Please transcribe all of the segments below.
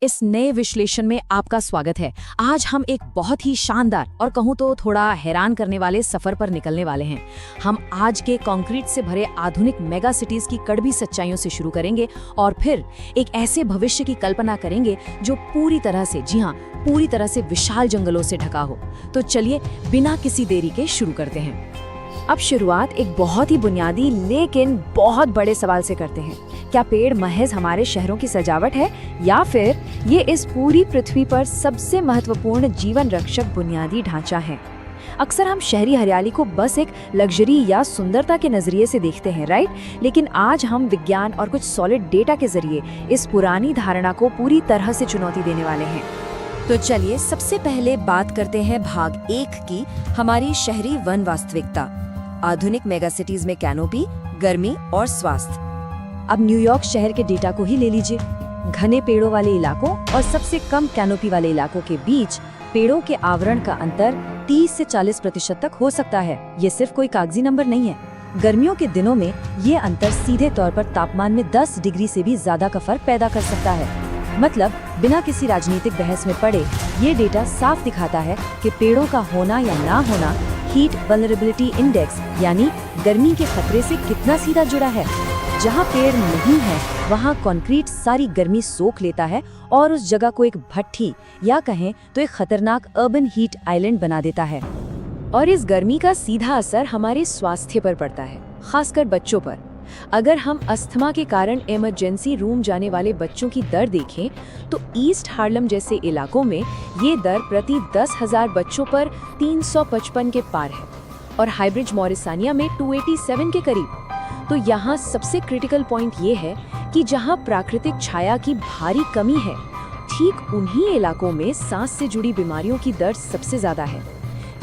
इस नए विश्लेषण में आपका स्वागत है। आज हम एक बहुत ही शानदार और कहूँ तो थोड़ा हैरान करने वाले सफर पर निकलने वाले हैं। हम आज के कंक्रीट से भरे आधुनिक मेगा सिटीज की कड़वी सच्चाइयों से शुरू करेंगे और फिर एक ऐसे भविष्य की कल्पना करेंगे जो पूरी तरह से, जी हाँ, पूरी तरह से विशाल जंगलों से ढका हो। तो चलिए बिना किसी देरी के शुरू करते हैं। अब शुरुआत एक बहुत ही बुनियादी लेकिन बहुत बड़े सवाल से करते हैं। क्या पेड़ महज हमारे शहरों की सजावट है या फिर ये इस पूरी पृथ्वी पर सबसे महत्वपूर्ण जीवन रक्षक बुनियादी ढांचा है? अक्सर हम शहरी हरियाली को बस एक लग्जरी या सुंदरता के नजरिए से देखते हैं, राइट? लेकिन आज हम विज्ञान और कुछ सॉलिड डेटा के जरिए इस पुरानी धारणा को पूरी तरह से चुनौती देने वाले हैं। तो चलिए सबसे पहले बात करते हैं भाग 1 की, हमारी शहरी वन वास्तविकता, आधुनिक मेगासिटीज में कैनोपी, गर्मी और स्वास्थ्य। अब न्यूयॉर्क शहर के डेटा को ही ले लीजिए। घने पेड़ों वाले इलाकों और सबसे कम कैनोपी वाले इलाकों के बीच पेड़ों के आवरण का अंतर 30 से 40% तक हो सकता है। ये सिर्फ कोई कागजी नंबर नहीं है। गर्मियों के दिनों में ये अंतर सीधे तौर पर तापमान में 10 डिग्री से भी ज्यादा का फर्क पैदा कर सकता है। मतलब बिना किसी राजनीतिक बहस में पड़े ये डेटा साफ दिखाता है कि पेड़ों का होना या ना होना हीट वल्नरेबिलिटी इंडेक्स यानी गर्मी के खतरे से कितना सीधा जुड़ा है। जहाँ पेड़ नहीं है वहाँ कंक्रीट सारी गर्मी सोख लेता है और उस जगह को एक भट्ठी या कहें तो एक खतरनाक अर्बन हीट आइलैंड बना देता है। और इस गर्मी का सीधा असर हमारे स्वास्थ्य पर पड़ता है, खासकर बच्चों पर। अगर हम अस्थमा के कारण इमरजेंसी रूम जाने वाले बच्चों की दर देखें तो ईस्ट हार्लम जैसे इलाकों में ये दर प्रति 10,000 बच्चों पर 355 के पार है और हाईब्रिज मॉरिसानिया में 287 के करीब। तो यहाँ सबसे क्रिटिकल पॉइंट ये है कि जहाँ प्राकृतिक छाया की भारी कमी है, ठीक उन्हीं इलाकों में सांस से जुड़ी बीमारियों की दर सबसे ज्यादा है।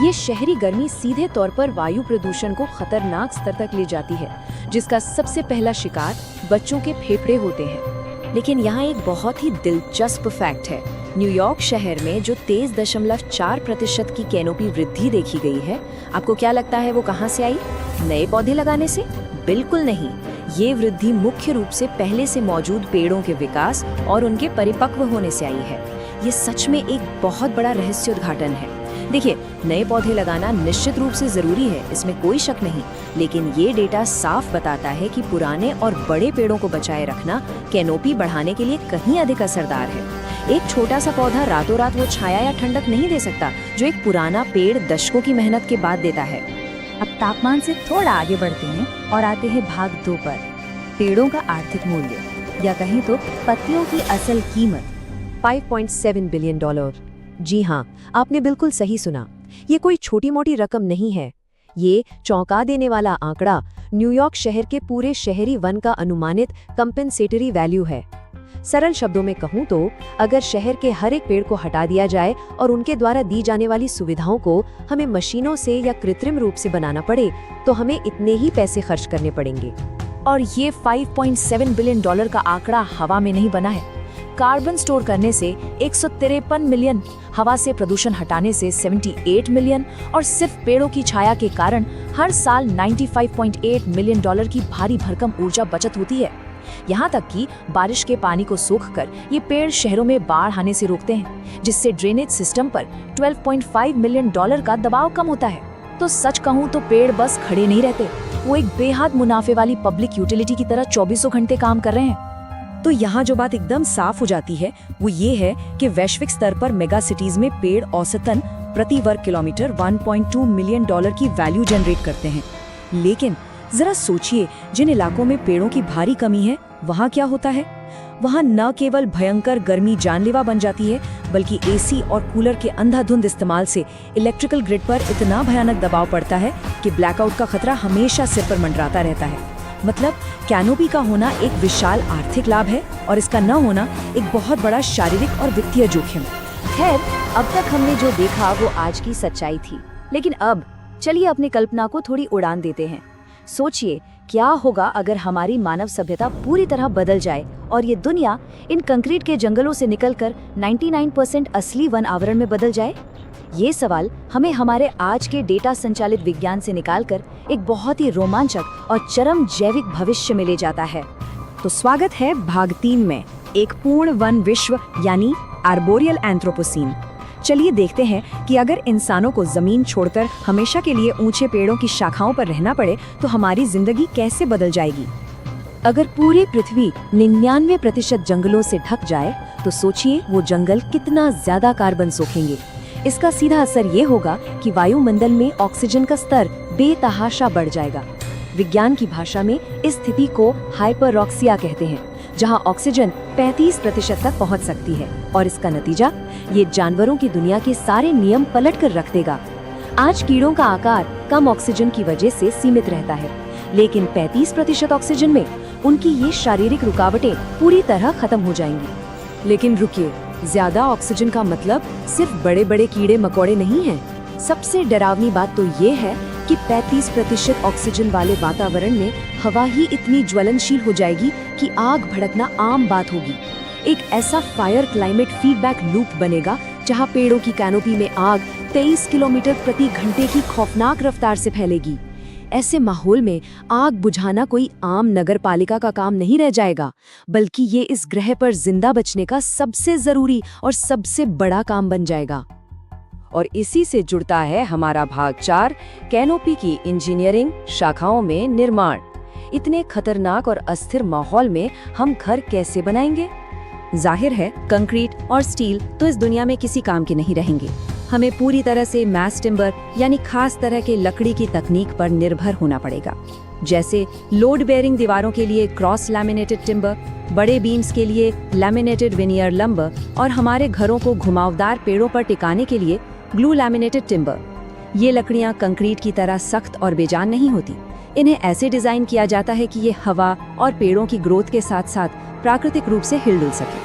ये शहरी गर्मी सीधे तौर पर वायु प्रदूषण को खतरनाक स्तर तक ले जाती है, जिसका सबसे पहला शिकार बच्चों के फेफड़े होते हैं। लेकिन यहाँ एक बहुत ही दिलचस्प फैक्ट है। न्यूयॉर्क शहर में जो 23.4% की कैनोपी वृद्धि देखी गई है, आपको क्या लगता है वो कहाँ से आई? नए पौधे लगाने से? बिल्कुल नहीं। ये वृद्धि मुख्य रूप से पहले से मौजूद पेड़ों के विकास और उनके परिपक्व होने से आई है। ये सच में एक बहुत बड़ा रहस्योद्घाटन है। देखिए, नए पौधे लगाना निश्चित रूप से जरूरी है, इसमें कोई शक नहीं, लेकिन ये डेटा साफ बताता है कि पुराने और बड़े पेड़ों को बचाए रखना कैनोपी बढ़ाने के लिए कहीं अधिक असरदार है। एक छोटा सा पौधा रातों रात वो छाया या ठंडक नहीं दे सकता जो एक पुराना पेड़ दशकों की मेहनत के बाद देता है। अब तापमान से थोड़ा आगे बढ़ते हैं और आते हैं भाग 2 पर, पेड़ों का आर्थिक मूल्य या कहें तो पत्तियों की असल कीमत, $5.7 बिलियन। जी हाँ, आपने बिल्कुल सही सुना। ये कोई छोटी मोटी रकम नहीं है। ये चौंका देने वाला आंकड़ा न्यूयॉर्क शहर के पूरे शहरी वन का अनुमानित कंपेंसेटरी वैल्यू है। सरल शब्दों में कहूँ तो अगर शहर के हर एक पेड़ को हटा दिया जाए और उनके द्वारा दी जाने वाली सुविधाओं को हमें मशीनों से या कृत्रिम रूप से बनाना पड़े तो हमें इतने ही पैसे खर्च करने पड़ेंगे। और ये $5.7 बिलियन का आंकड़ा हवा में नहीं बना है। कार्बन स्टोर करने से 153 मिलियन, हवा से प्रदूषण हटाने से 78 मिलियन और सिर्फ पेड़ों की छाया के कारण हर साल $95.8 मिलियन की भारी भरकम ऊर्जा बचत होती है। यहाँ तक कि बारिश के पानी को सोखकर ये पेड़ शहरों में बाढ़ आने से रोकते हैं, जिससे ड्रेनेज सिस्टम पर $12.5 मिलियन का दबाव कम होता है। तो सच कहूँ तो पेड़ बस खड़े नहीं रहते, वो एक बेहद मुनाफे वाली पब्लिक यूटिलिटी की तरह 24 घंटे काम कर रहे हैं। तो यहाँ जो बात एकदम साफ हो जाती है वो ये है कि वैश्विक स्तर पर मेगा सिटीज में पेड़ औसतन प्रति वर्ग किलोमीटर $1.2 मिलियन की वैल्यू जनरेट करते हैं। लेकिन जरा सोचिए, जिन इलाकों में पेड़ों की भारी कमी है वहाँ क्या होता है? वहाँ न केवल भयंकर गर्मी जानलेवा बन जाती है, बल्कि एसी और कूलर के अंधाधुंध इस्तेमाल से इलेक्ट्रिकल ग्रिड पर इतना भयानक दबाव पड़ता है कि ब्लैकआउट का खतरा हमेशा सिर पर मंडराता रहता है। मतलब कैनोपी का होना एक विशाल आर्थिक लाभ है और इसका न होना एक बहुत बड़ा शारीरिक और वित्तीय जोखिम। खैर, अब तक हमने जो देखा वो आज की सच्चाई थी, लेकिन अब चलिए अपनी कल्पना को थोड़ी उड़ान देते हैं। सोचिए क्या होगा अगर हमारी मानव सभ्यता पूरी तरह बदल जाए और ये दुनिया इन कंक्रीट के जंगलों से निकलकर 99% असली वन आवरण में बदल जाए। ये सवाल हमें हमारे आज के डेटा संचालित विज्ञान से निकालकर एक बहुत ही रोमांचक और चरम जैविक भविष्य में ले जाता है। तो स्वागत है भाग 3 में, एक पूर्ण वन विश्व यानी आर्बोरियल एंथ्रोपोसीन। चलिए देखते हैं कि अगर इंसानों को जमीन छोड़कर हमेशा के लिए ऊंचे पेड़ों की शाखाओं पर रहना पड़े तो हमारी जिंदगी कैसे बदल जाएगी। अगर पूरी पृथ्वी 99% जंगलों से ढक जाए तो सोचिए वो जंगल कितना ज्यादा कार्बन सोखेंगे। इसका सीधा असर ये होगा कि वायुमंडल में ऑक्सीजन का स्तर बेतहाशा बढ़ जाएगा। विज्ञान की भाषा में इस स्थिति को हाइपरऑक्सिया कहते हैं, जहां ऑक्सीजन 35% तक पहुंच सकती है। और इसका नतीजा, ये जानवरों की दुनिया के सारे नियम पलट कर रख देगा। आज कीड़ों का आकार कम ऑक्सीजन की वजह से सीमित रहता है, लेकिन 35% ऑक्सीजन में उनकी ये शारीरिक रुकावटें पूरी तरह खत्म हो जाएंगी। लेकिन रुकिए, ज्यादा ऑक्सीजन का मतलब सिर्फ बड़े बड़े कीड़े मकोड़े नहीं हैं। सबसे डरावनी बात तो ये है कि 35% ऑक्सीजन वाले वातावरण में हवा ही इतनी ज्वलनशील हो जाएगी कि आग भड़कना आम बात होगी। एक ऐसा फायर क्लाइमेट फीडबैक लूप बनेगा जहां पेड़ों की कैनोपी में आग 23 किलोमीटर प्रति घंटे की खौफनाक रफ्तार से फैलेगी। ऐसे माहौल में आग बुझाना कोई आम नगर पालिका का काम नहीं रह जाएगा, बल्कि ये इस ग्रह पर जिंदा बचने का सबसे जरूरी और सबसे बड़ा काम बन जाएगा। और इसी से जुड़ता है हमारा भाग 4, कैनोपी की इंजीनियरिंग शाखाओं में निर्माण। इतने खतरनाक और अस्थिर माहौल में हम घर कैसे बनाएंगे? जाहिर है कंक्रीट और स्टील तो इस दुनिया में किसी काम के नहीं रहेंगे। हमें पूरी तरह से मैस टिम्बर यानी खास तरह के लकड़ी की तकनीक पर निर्भर होना पड़ेगा। जैसे लोड बेयरिंग दीवारों के लिए क्रॉस लैमिनेटेड टिम्बर, बड़े बीम्स के लिए लैमिनेटेड विनियर लंबर और हमारे घरों को घुमावदार पेड़ों पर टिकाने के लिए ग्लू लैमिनेटेड टिम्बर। ये लकड़ियां कंक्रीट की तरह सख्त और बेजान नहीं होती। इन्हें ऐसे डिजाइन किया जाता है कि ये हवा और पेड़ों की ग्रोथ के साथ साथ प्राकृतिक रूप से हिलडुल सके।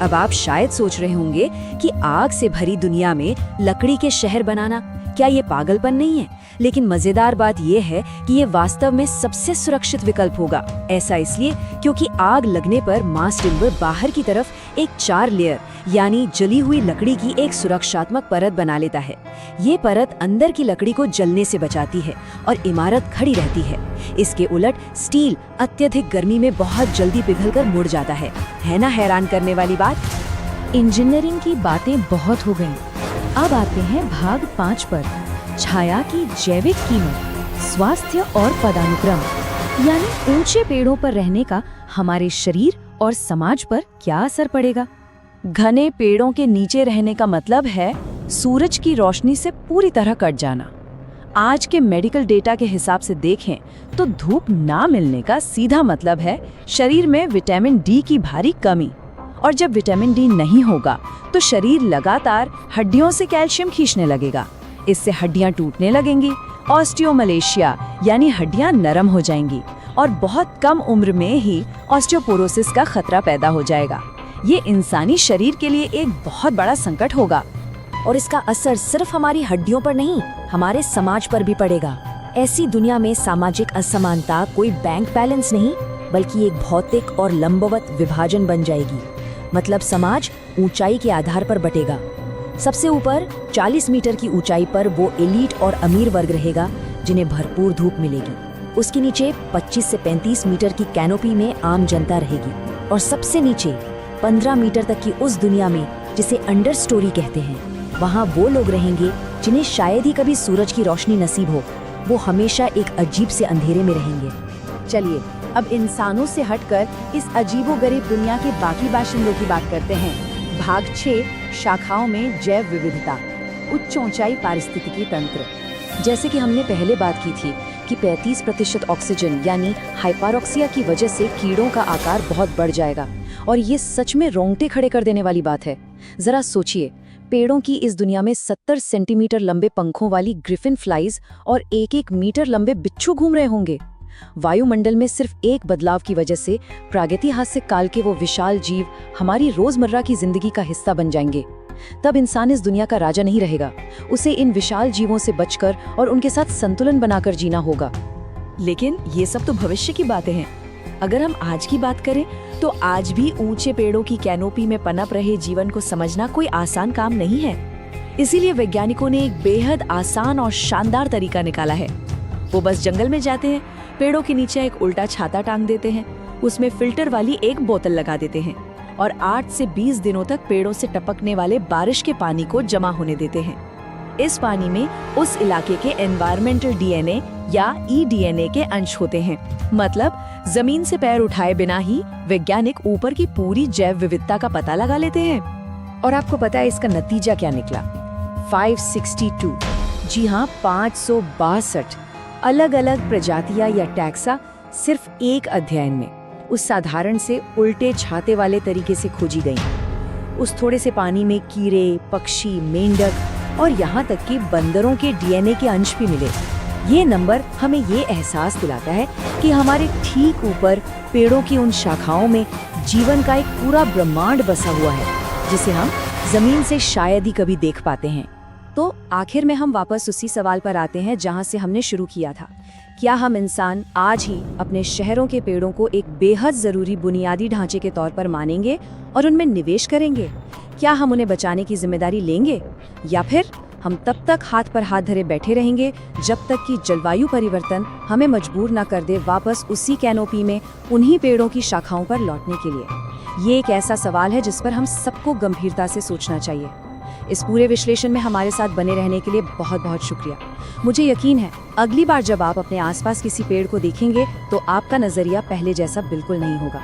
अब आप शायद सोच रहे होंगे कि आग से भरी दुनिया में लकड़ी के शहर बनाना, क्या ये पागलपन नहीं है? लेकिन मजेदार बात यह है कि ये वास्तव में सबसे सुरक्षित विकल्प होगा। ऐसा इसलिए क्योंकि आग लगने पर मास टिम्बर बाहर की तरफ एक 4 लेयर यानी जली हुई लकड़ी की एक सुरक्षात्मक परत बना लेता है। ये परत अंदर की लकड़ी को जलने से बचाती है और इमारत खड़ी रहती है। इसके उलट स्टील अत्यधिक गर्मी में बहुत जल्दी पिघलकर मुड़ जाता है ना हैरान करने वाली बात? इंजीनियरिंग की बातें बहुत हो गईं। अब आते हैं भाग 5 पर, छाया की जैविक कीमत, स्वास्थ्य और पदानुक्रम। यानी ऊंचे पेड़ों पर रहने का हमारे शरीर और समाज पर क्या असर पड़ेगा। घने पेड़ों के नीचे रहने का मतलब है सूरज की रोशनी से पूरी तरह कट जाना। आज के मेडिकल डेटा के हिसाब से देखें तो धूप ना मिलने का सीधा मतलब है शरीर में विटामिन डी की भारी कमी। और जब विटामिन डी नहीं होगा तो शरीर लगातार हड्डियों से कैल्शियम खींचने लगेगा। इससे हड्डियां टूटने लगेंगी, ऑस्टियोमलेशिया यानी हड्डियां नरम हो जाएंगी और बहुत कम उम्र में ही ऑस्टियोपोरोसिस का खतरा पैदा हो जाएगा। ये इंसानी शरीर के लिए एक बहुत बड़ा संकट होगा और इसका असर सिर्फ हमारी हड्डियों पर नहीं, हमारे समाज पर भी पड़ेगा। ऐसी दुनिया में सामाजिक असमानता कोई बैंक बैलेंस नहीं, बल्कि एक भौतिक और लंबवत विभाजन बन जाएगी। मतलब समाज ऊंचाई के आधार पर बटेगा। सबसे ऊपर 40 मीटर की ऊंचाई पर वो एलीट और अमीर वर्ग रहेगा जिन्हें भरपूर धूप मिलेगी। उसके नीचे 25 से 35 मीटर की कैनोपी में आम जनता रहेगी और सबसे नीचे 15 मीटर तक की उस दुनिया में जिसे अंडर स्टोरी कहते हैं, वहाँ वो लोग रहेंगे जिन्हें शायद ही कभी सूरज की रोशनी नसीब हो। वो हमेशा एक अजीब से अंधेरे में रहेंगे। चलिए अब इंसानों से हटकर इस अजीबोगरीब दुनिया के बाकी बाशिंदों की बात करते हैं। भाग 6, शाखाओं में जैव विविधता, उच्च ऊंचाई पारिस्थितिकी तंत्र। जैसे कि हमने पहले बात की थी कि 35% ऑक्सीजन यानी हाइपरऑक्सिया की वजह से कीड़ों का आकार बहुत बढ़ जाएगा और ये सच में रोंगटे खड़े कर देने वाली बात है। जरा सोचिए, पेड़ों की इस दुनिया में 70 सेंटीमीटर लंबे पंखों वाली ग्रिफिन फ्लाइज और 1-1 मीटर लंबे बिच्छू घूम रहे होंगे। वायुमंडल में सिर्फ एक बदलाव की वजह से प्रागैतिहासिक काल के वो विशाल जीव हमारी रोजमर्रा की जिंदगी का हिस्सा बन जाएंगे। तब इंसान इस दुनिया का राजा नहीं रहेगा, उसे इन विशाल जीवों से बचकर और उनके साथ संतुलन बनाकर जीना होगा। लेकिन ये सब तो भविष्य की बातें हैं। अगर हम आज की बात करें तो आज भी ऊंचे पेड़ों की कैनोपी में पनप रहे जीवन को समझना कोई आसान काम नहीं है। इसीलिए वैज्ञानिकों ने एक बेहद आसान और शानदार तरीका निकाला है। वो बस जंगल में जाते हैं, पेड़ों के नीचे एक उल्टा छाता टांग देते हैं, उसमें फिल्टर वाली एक बोतल लगा देते हैं और 8 से 20 दिनों तक पेड़ों से टपकने वाले बारिश के पानी को जमा होने देते हैं। इस पानी में उस इलाके के एनवायरमेंटल डीएनए या ईडीएनए के अंश होते हैं। मतलब जमीन से पैर उठाए बिना ही वैज्ञानिक ऊपर की पूरी जैव विविधता का पता लगा लेते हैं। और आपको पता है इसका नतीजा क्या निकला? 562, जी हाँ 562 अलग अलग प्रजातियां या टैक्सा सिर्फ एक अध्ययन में उस साधारण से उल्टे छाते वाले तरीके से खोजी गई। उस थोड़े से पानी में कीड़े, पक्षी, मेंढक और यहाँ तक कि बंदरों के डीएनए के अंश भी मिले। ये नंबर हमें ये एहसास दिलाता है कि हमारे ठीक ऊपर पेड़ों की उन शाखाओं में जीवन का एक पूरा ब्रह्मांड बसा हुआ है, जिसे हम जमीन से शायद ही कभी देख पाते हैं। तो आखिर में हम वापस उसी सवाल पर आते हैं जहां से हमने शुरू किया था। क्या हम इंसान आज ही अपने शहरों के पेड़ों को एक बेहद जरूरी बुनियादी ढांचे के तौर पर मानेंगे और उनमें निवेश करेंगे? क्या हम उन्हें बचाने की जिम्मेदारी लेंगे, या फिर हम तब तक हाथ पर हाथ धरे बैठे रहेंगे जब तक कि जलवायु परिवर्तन हमें मजबूर न कर दे वापस उसी कैनोपी में उन्हीं पेड़ों की शाखाओं पर लौटने के लिए? ये एक ऐसा सवाल है जिस पर हम सबको गंभीरता से सोचना चाहिए। इस पूरे विश्लेषण में हमारे साथ बने रहने के लिए बहुत बहुत शुक्रिया। मुझे यकीन है अगली बार जब आप अपने आसपास किसी पेड़ को देखेंगे तो आपका नजरिया पहले जैसा बिल्कुल नहीं होगा।